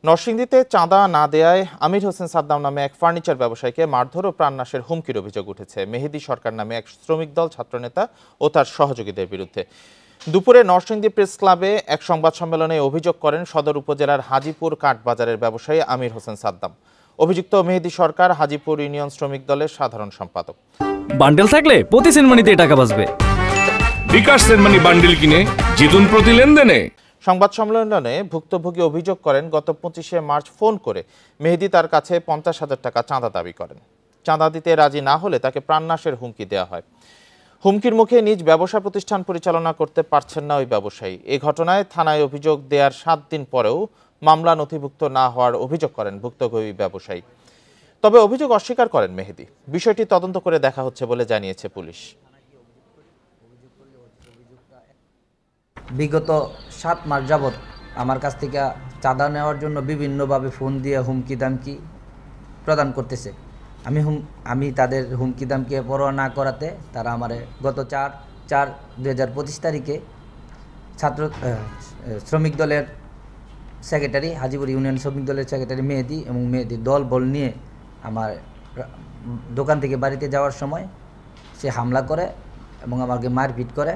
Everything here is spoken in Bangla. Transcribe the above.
নরসিংদীতে চাঁদা না দেয়ায় আমির হোসেন সাদ্দাম নামে এক ফার্নিচার ব্যবসায়ীকে মারধর ও প্রাণনাশের হুমকির অভিযোগ উঠেছে মেহেদী সরকার নামে এক শ্রমিক দল ছাত্রনেতা ও তার সহযোগীদের বিরুদ্ধে। দুপুরে নরসিংদী প্রেস ক্লাবে এক সংবাদ সম্মেলনে অভিযোগ করেন সদর উপজেলার হাজিপুর কাঠবাজারের ব্যবসায়ী আমির হোসেন সাদ্দাম। অভিযুক্ত মেহেদী সরকার হাজিপুর ইউনিয়ন শ্রমিক দলের সাধারণ সম্পাদক। বান্ডেল থাকলে প্রতি সেনমানিতে টাকা বাঁচবে। বিকাশ সেনমানি বান্ডেল কিনে জিতুন প্রতি লেনদেনে। সংবাদ সম্মেলনে ভুক্তভোগী অভিযোগ করেন গত 25শে মার্চ ফোন করে মেহেদী তার কাছে 50,000 টাকা চাঁদা দাবি করেন। চাঁদা দিতে রাজি না হলে তাকে প্রাণনাশের হুমকি দেওয়া হয়। হুমকির মুখে নিজ ব্যবসা প্রতিষ্ঠান পরিচালনা করতে পারছেন না ওই ব্যবসায়ী। এই ঘটনায় থানায় অভিযোগ দেওয়ার 7 দিন পরেও মামলা নথিভুক্ত না হওয়ার অভিযোগ করেন ভুক্তভোগী ব্যবসায়ী। তবে অভিযোগ অস্বীকার করেন মেহেদী। বিষয়টি তদন্ত করে দেখা হচ্ছে বলে জানিয়েছে পুলিশ। বিগত 7 মাস যাবৎ আমার কাছ থেকে চাঁদা নেওয়ার জন্য বিভিন্নভাবে ফোন দিয়ে হুমকি দামকি প্রদান করতেছে। আমি তাদের হুমকি দামকে পরোয়া না করাতে তারা আমারে গত 4/4/2025 তারিখে শ্রমিক দলের সেক্রেটারি, হাজিপুর ইউনিয়ন শ্রমিক দলের সেক্রেটারি মেহেদী এবং মেহেদীর দল বল নিয়ে আমার দোকান থেকে বাড়িতে যাওয়ার সময় সে হামলা করে এবং আমাকে মারপিট করে।